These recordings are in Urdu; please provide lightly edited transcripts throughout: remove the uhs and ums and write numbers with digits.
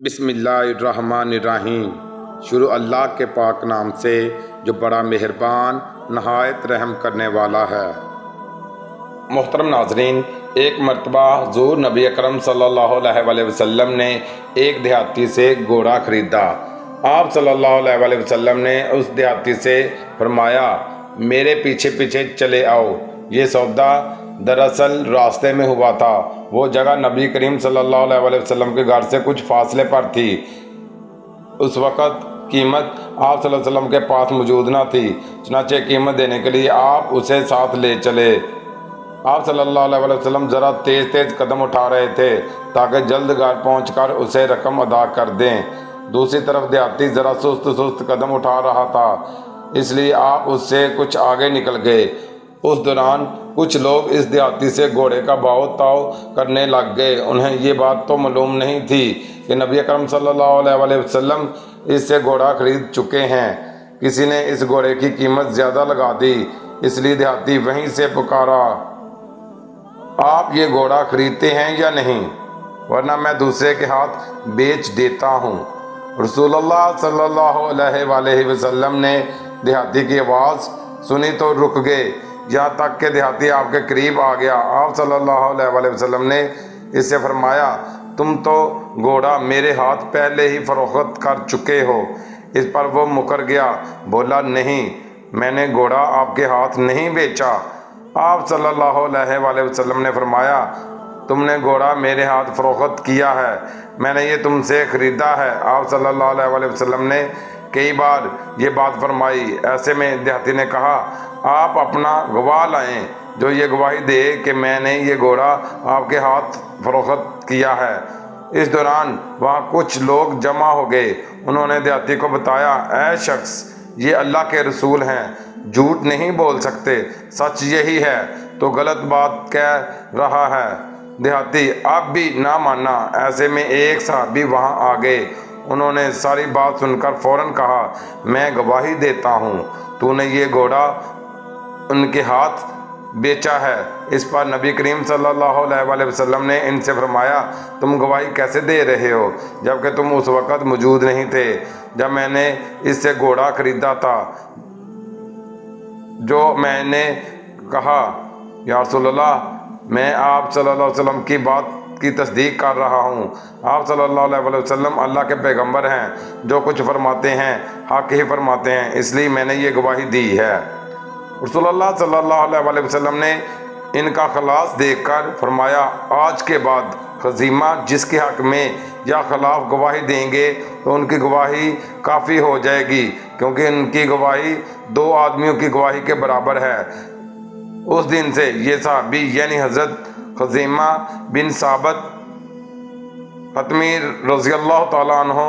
بسم اللہ الرحمن الرحیم۔ شروع اللہ کے پاک نام سے جو بڑا مہربان نہایت رحم کرنے والا ہے۔ محترم ناظرین، ایک مرتبہ حضور نبی اکرم صلی اللہ علیہ وآلہ وسلم نے ایک دیہاتی سے گھوڑا خریدا۔ آپ صلی اللہ علیہ وآلہ وسلم نے اس دیہاتی سے فرمایا، میرے پیچھے پیچھے چلے آؤ۔ یہ سودا دراصل راستے میں ہوا تھا۔ وہ جگہ نبی کریم صلی اللہ علیہ وآلہ وسلم کے گھر سے کچھ فاصلے پر تھی۔ اس وقت قیمت آپ صلی اللہ علیہ وسلم کے پاس موجود نہ تھی، چنانچہ قیمت دینے کے لیے آپ اسے ساتھ لے چلے۔ آپ صلی اللہ علیہ وآلہ وسلم ذرا تیز تیز قدم اٹھا رہے تھے تاکہ جلد گھر پہنچ کر اسے رقم ادا کر دیں۔ دوسری طرف دیہاتی ذرا سست سست قدم اٹھا رہا تھا، اس لیے آپ اس سے کچھ آگے نکل گئے۔ اس دوران کچھ لوگ اس دیہاتی سے گھوڑے کا بھاؤ تاؤ کرنے لگ گئے۔ انہیں یہ بات تو معلوم نہیں تھی کہ نبی اکرم صلی اللہ علیہ وآلہ وسلم اس سے گھوڑا خرید چکے ہیں۔ کسی نے اس گھوڑے کی قیمت زیادہ لگا دی، اس لیے دیہاتی وہیں سے پکارا، آپ یہ گھوڑا خریدتے ہیں یا نہیں، ورنہ میں دوسرے کے ہاتھ بیچ دیتا ہوں۔ رسول اللہ صلی اللہ علیہ وآلہ وسلم نے دیہاتی کی آواز سنی تو رک گئے، یہاں تک کہ دیہاتی آپ کے قریب آ گیا۔ آپ صلی اللہ علیہ وآلہ وسلم نے اس سے فرمایا، تم تو گھوڑا میرے ہاتھ پہلے ہی فروخت کر چکے ہو۔ اس پر وہ مکر گیا، بولا، نہیں، میں نے گھوڑا آپ کے ہاتھ نہیں بیچا۔ آپ صلی اللہ علیہ وآلہ وسلم نے فرمایا، تم نے گھوڑا میرے ہاتھ فروخت کیا ہے، میں نے یہ تم سے خریدا ہے۔ آپ صلی اللہ علیہ وآلہ وسلم نے کئی بار یہ بات فرمائی۔ ایسے میں دیہاتی نے کہا، آپ اپنا گواہ لائیں جو یہ گواہی دے کہ میں نے یہ گھوڑا آپ کے ہاتھ فروخت کیا ہے۔ اس دوران وہاں کچھ لوگ جمع ہو گئے۔ انہوں نے دیہاتی کو بتایا، اے شخص، یہ اللہ کے رسول ہیں، جھوٹ نہیں بول سکتے، سچ یہی ہے تو غلط بات کہہ رہا ہے۔ دیہاتی اب بھی نہ مانا۔ ایسے میں ایک صحابی وہاں آ گئے۔ انہوں نے ساری بات سن کر فوراً کہا، میں گواہی دیتا ہوں تو نے یہ گھوڑا ان کے ہاتھ بیچا ہے۔ اس پر نبی کریم صلی اللہ علیہ وآلہ وسلم نے ان سے فرمایا، تم گواہی کیسے دے رہے ہو جبکہ تم اس وقت موجود نہیں تھے جب میں نے اس سے گھوڑا خریدا تھا؟ جو میں نے کہا، یا رسول اللہ، میں آپ صلی اللہ علیہ وسلم کی بات کی تصدیق کر رہا ہوں۔ آپ صلی اللہ علیہ وآلہ وسلم اللہ کے پیغمبر ہیں، جو کچھ فرماتے ہیں حق ہی فرماتے ہیں، اس لیے میں نے یہ گواہی دی ہے۔ رسول اللہ صلی اللہ علیہ وآلہ وسلم نے ان کا خلاص دیکھ کر فرمایا، آج کے بعد خزیمہ جس کے حق میں یا خلاف گواہی دیں گے تو ان کی گواہی کافی ہو جائے گی، کیونکہ ان کی گواہی دو آدمیوں کی گواہی کے برابر ہے۔ اس دن سے یہ صحابی یعنی حضرت خزیمہ بن ثابت حتمی رضی اللہ تعالیٰ عنہ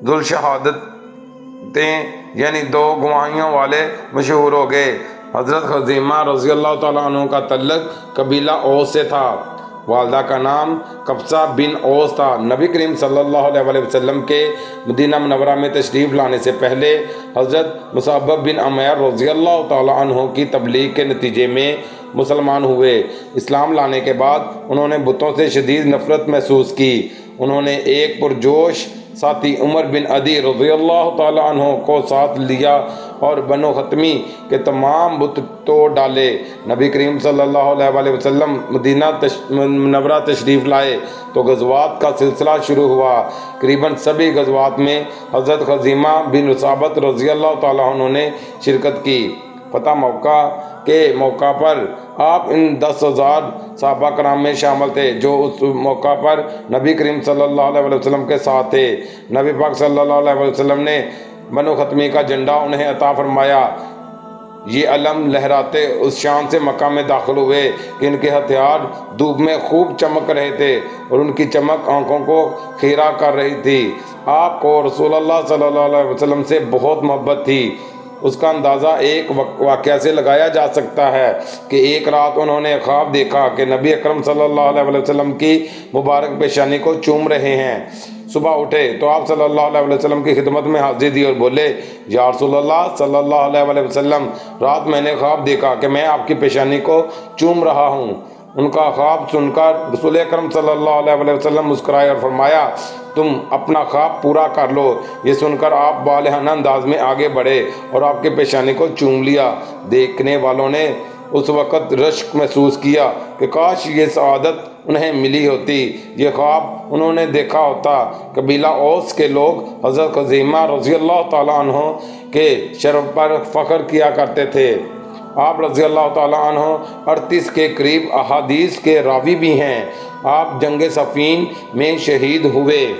ذوالشہادتین یعنی دو گواہیوں والے مشہور ہو گئے۔ حضرت خزیمہ رضی اللہ تعالیٰ عنہ کا تعلق قبیلہ اوس سے تھا۔ والدہ کا نام قبصہ بن اوس تھا۔ نبی کریم صلی اللہ علیہ وآلہ وسلم کے مدینہ منورہ میں تشریف لانے سے پہلے حضرت مصعب بن عمیر رضی اللہ تعالیٰ عنہ کی تبلیغ کے نتیجے میں مسلمان ہوئے۔ اسلام لانے کے بعد انہوں نے بتوں سے شدید نفرت محسوس کی۔ انہوں نے ایک پرجوش ساتھی عمر بن عدی رضی اللہ تعالیٰ عنہ کو ساتھ لیا اور بنو حتمی کے تمام بت توڑ ڈالے۔ نبی کریم صلی اللہ علیہ وآلہ وسلم مدینہ منورہ تشریف لائے تو غزوات کا سلسلہ شروع ہوا۔ قریباً سبھی غزوات میں حضرت خزیمہ بن ثابت رضی اللہ تعالیٰ عنہ نے شرکت کی۔ فتح مکہ کے موقع پر آپ ان 10,000 صحابہ کرام میں شامل تھے جو اس موقع پر نبی کریم صلی اللہ علیہ وسلم کے ساتھ تھے۔ نبی پاک صلی اللہ علیہ وسلم نے بنو حتمی کا جھنڈا انہیں عطا فرمایا۔ یہ علم لہراتے اس شان سے مکہ میں داخل ہوئے کہ ان کے ہتھیار دھوپ میں خوب چمک رہے تھے اور ان کی چمک آنکھوں کو خیرہ کر رہی تھی۔ آپ کو رسول اللہ صلی اللہ علیہ وسلم سے بہت محبت تھی۔ اس کا اندازہ ایک واقعہ سے لگایا جا سکتا ہے کہ ایک رات انہوں نے خواب دیکھا کہ نبی اکرم صلی اللہ علیہ وسلم کی مبارک پیشانی کو چوم رہے ہیں۔ صبح اٹھے تو آپ صلی اللہ علیہ وسلم کی خدمت میں حاضری دی اور بولے، یا رسول اللہ صلی اللہ علیہ وسلم، رات میں نے خواب دیکھا کہ میں آپ کی پیشانی کو چوم رہا ہوں۔ ان کا خواب سن کر رسول اکرم صلی اللہ علیہ وسلم مسکرائے اور فرمایا، تم اپنا خواب پورا کر لو۔ یہ سن کر آپ والہانہ انداز میں آگے بڑھے اور آپ کے پیشانی کو چوم لیا۔ دیکھنے والوں نے اس وقت رشک محسوس کیا کہ کاش یہ سعادت انہیں ملی ہوتی، یہ خواب انہوں نے دیکھا ہوتا۔ قبیلہ اوس کے لوگ حضرت خزیمہ رضی اللہ تعالیٰ عنہ کے شرف پر فخر کیا کرتے تھے۔ آپ رضی اللہ تعالیٰ عنہ 38 کے قریب احادیث کے راوی بھی ہیں۔ آپ جنگ صفین میں شہید ہوئے۔